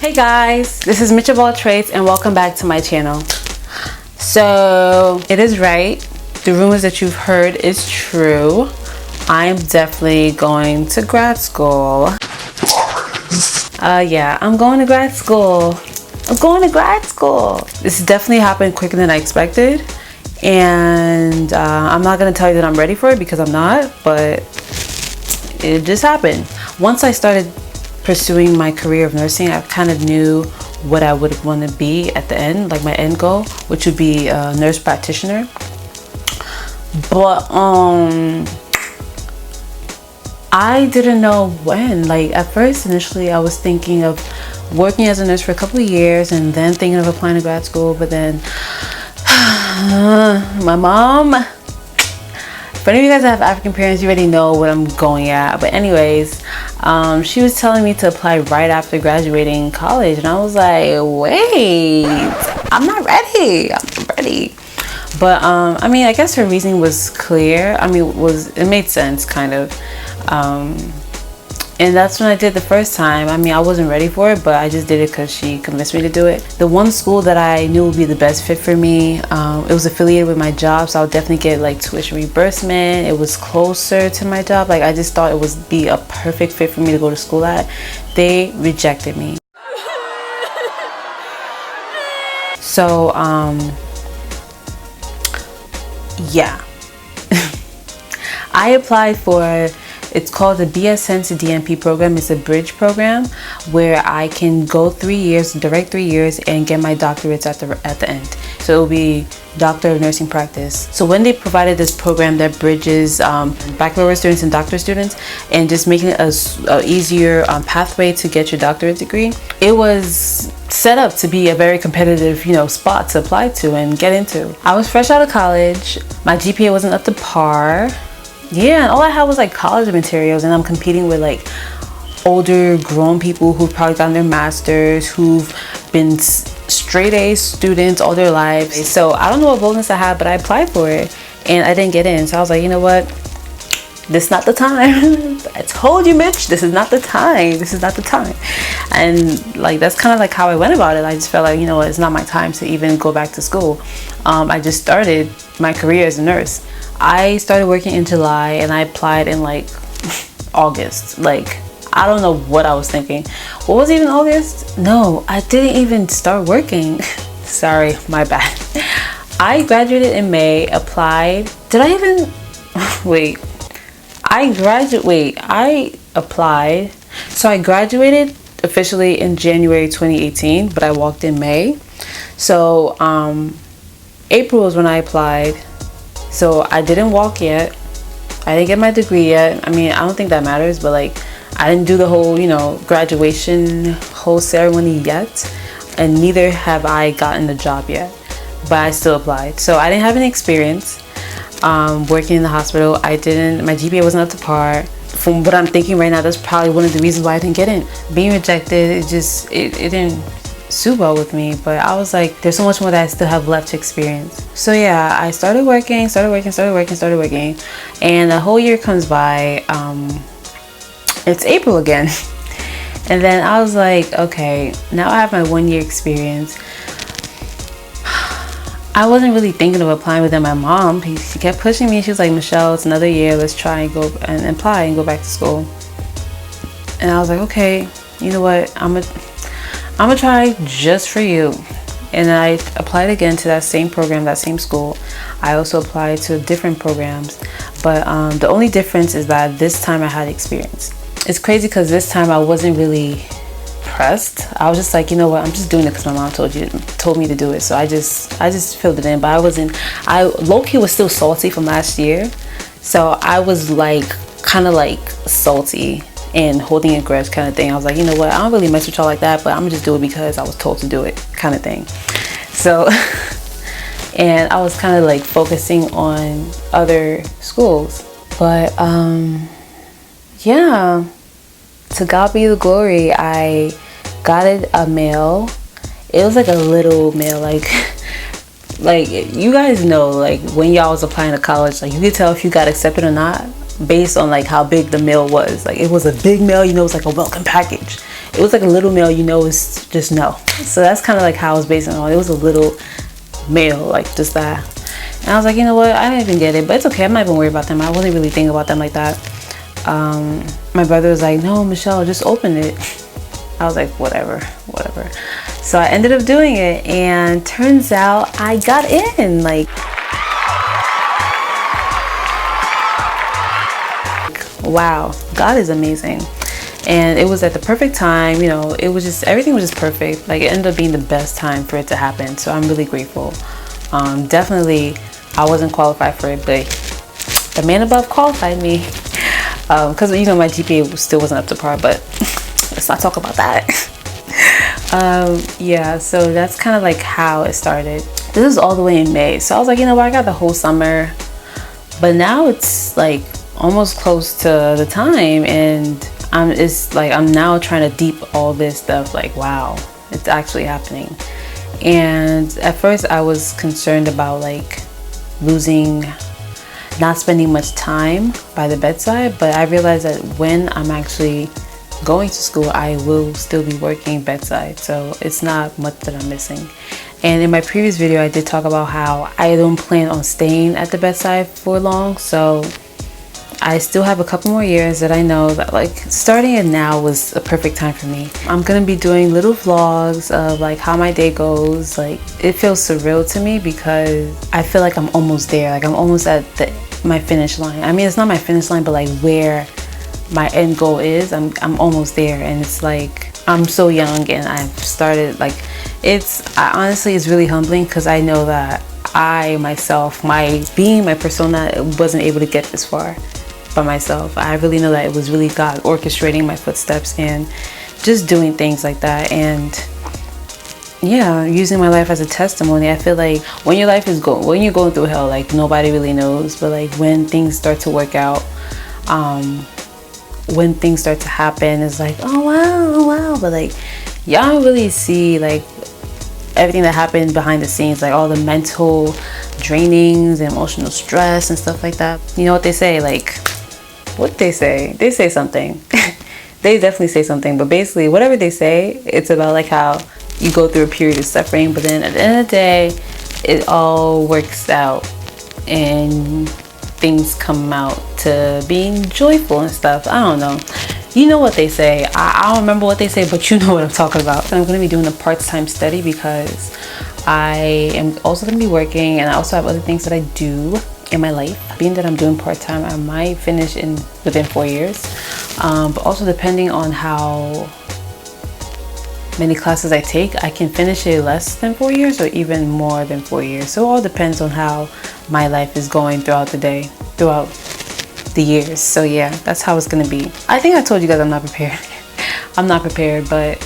Hey guys, this is Mitch of All Trades and welcome back to my channel. So it is right, the rumors that you've heard is true. I'm definitely going to grad school. Yeah, I'm going to grad school. This definitely happened quicker than I expected, and I'm not gonna tell you that I'm ready for it because I'm not, but it just happened. Once I started pursuing my career of nursing, I kind of knew what I would want to be at the end, like my end goal, which would be a nurse practitioner. But I didn't know when. Like at first, initially, I was thinking of working as a nurse for a couple of years and then thinking of applying to grad school. But then my mom, for any of you guys that have African parents, you already know what I'm going at. But anyways, she was telling me to apply right after graduating college, and I was like, wait, I'm not ready. But I mean, I guess her reasoning was clear. I mean, it made sense kind of. And that's when I did the first time. I mean, I wasn't ready for it, but I just did it because she convinced me to do it. The one school that I knew would be the best fit for me, it was affiliated with my job, so I would definitely get like tuition reimbursement. It was closer to my job. Like I just thought it would be a perfect fit for me to go to school at. They rejected me. So, yeah. I applied for, it's called the BSN to DNP program. It's a bridge program where I can go 3 years, direct 3 years, and get my doctorates at the end. So it will be Doctor of Nursing Practice. So when they provided this program that bridges baccalaureate students and doctorate students and just making it a easier pathway to get your doctorate degree, it was set up to be a very competitive, spot to apply to and get into. I was fresh out of college. My GPA wasn't up to par. Yeah, and all I had was like college materials, and I'm competing with like older grown people who've probably gotten their masters, who've been straight A students all their lives. So I don't know what boldness I had, but I applied for it and I didn't get in. So I was like, you know what? This is not the time. I told you, Mitch, this is not the time. And like, that's kind of like how I went about it. I just felt like, it's not my time to even go back to school. I just started my career as a nurse. I started working in July and I applied in like August. Like, I don't know what I was thinking. What was even August? No, I didn't even start working. Sorry, my bad. I graduated in May, applied. Did I even, wait. I applied. So I graduated officially in January 2018, but I walked in May. So April was when I applied. So I didn't walk yet. I didn't get my degree yet. I mean, I don't think that matters, but like I didn't do the whole, graduation whole ceremony yet, and neither have I gotten the job yet, but I still applied. So I didn't have any experience working in the hospital. My GPA wasn't up to par. From what I'm thinking right now, that's probably one of the reasons why I didn't get in. Being rejected, it didn't sit well with me, but I was like, there's so much more that I still have left to experience. So yeah, I started working, and a whole year comes by. It's April again. And then I was like, okay, now I have my 1 year experience. I wasn't really thinking of applying, but then my mom, she kept pushing me. She was like, Michelle, it's another year, let's try and go and apply and go back to school. And I was like, okay, you know what, I'm gonna try just for you. And I applied again to that same program, that same school. I also applied to different programs, but the only difference is that this time I had experience. It's crazy because this time I wasn't really pressed. I was just like, you know what, I'm just doing it because my mom told me to do it. So I just filled it in. But I low-key was still salty from last year. So I was like kind of like salty and holding a grudge kind of thing. I was like, you know what, I don't really mess with y'all like that, but I'm gonna just do it because I was told to do it kind of thing. So and I was kind of like focusing on other schools, but yeah, to God be the glory. I got a mail. It was like a little mail, like you guys know, like when y'all was applying to college, like you could tell if you got accepted or not based on like how big the mail was. Like it was a big mail, it was like a welcome package. it was like a little male, you know, it's just no. So that's kind of like how I was basing it on. It was a little male, like just that. And I was like, you know what, I didn't even get it, but it's okay. I'm not even worried about them. I wasn't really thinking about them like that. My brother was like, no, Michelle, just open it. I was like, whatever. So I ended up doing it, and turns out I got in. Like, wow, God is amazing. And it was at the perfect time, you know, it was just, everything was just perfect. Like, it ended up being the best time for it to happen. So I'm really grateful. Definitely, I wasn't qualified for it, but the man above qualified me. Because, you know, my GPA still wasn't up to par, but let's not talk about that. Yeah, so that's kind of like how it started. This is all the way in May. So I was like, you know what, I got the whole summer. But now it's like almost close to the time, and I'm now trying to deep all this stuff. Like, wow, it's actually happening. And at first I was concerned about like not spending much time by the bedside, but I realized that when I'm actually going to school, I will still be working bedside, so it's not much that I'm missing. And in my previous video, I did talk about how I don't plan on staying at the bedside for long, so I still have a couple more years that I know that like starting it now was a perfect time for me. I'm gonna be doing little vlogs of like how my day goes. Like, it feels surreal to me because I feel like I'm almost there. Like, I'm almost at my finish line. I mean, it's not my finish line, but like where my end goal is, I'm almost there. And it's like, I'm so young and I've started, like, honestly, it's really humbling because I know that I myself, my persona, wasn't able to get this far by myself. I really know that it was really God orchestrating my footsteps and just doing things like that. And yeah, using my life as a testimony. I feel like when you're going through hell, like nobody really knows, but like when things start to work out, when things start to happen, it's like, oh wow, but like y'all don't really see like everything that happened behind the scenes, like all the mental drainings and emotional stress and stuff like that. You know what they say, like, what they say something. They definitely say something, but basically whatever they say, it's about like how you go through a period of suffering, but then at the end of the day, it all works out and things come out to being joyful and stuff. I don't know. You know what they say. I don't remember what they say, but you know what I'm talking about. And I'm going to be doing a part-time study because I am also going to be working, and I also have other things that I do in my life. Being that I'm doing part-time, I might finish within 4 years. But also depending on how many classes I take, I can finish it less than 4 years or even more than 4 years. So it all depends on how my life is going throughout the years. So yeah, that's how it's gonna be. I think I told you guys I'm not prepared. I'm not prepared, but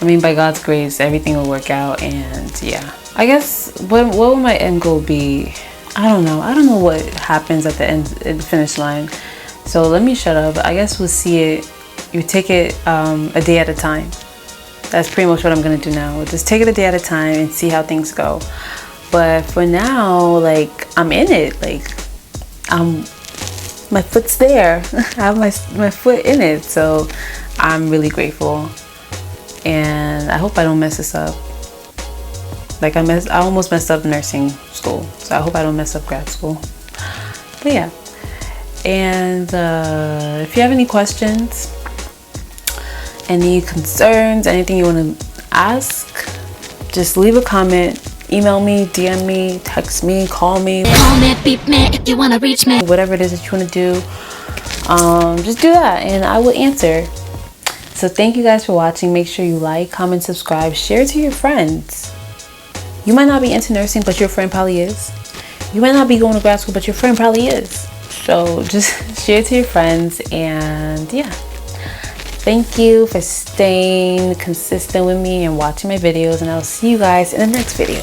I mean, by God's grace, everything will work out. And yeah, I guess what will my end goal be? I don't know what happens at the finish line, so let me shut up. I guess we'll see it. You take it a day at a time. That's pretty much what I'm gonna do now. We'll just take it a day at a time and see how things go. But for now, like, I'm in it. Like, my foot's there. I have my foot in it. So I'm really grateful. And I hope I don't mess this up. Like, I almost messed up nursing school. So I hope I don't mess up grad school. But yeah. And if you have any questions, any concerns, anything you want to ask, just leave a comment. Email me, DM me, text me, call me. Call me, beep me if you want to reach me. Whatever it is that you want to do, just do that and I will answer. So thank you guys for watching. Make sure you like, comment, subscribe, share it to your friends. You might not be into nursing, but your friend probably is. You might not be going to grad school, but your friend probably is. So just share it to your friends, and yeah. Thank you for staying consistent with me and watching my videos, and I'll see you guys in the next video.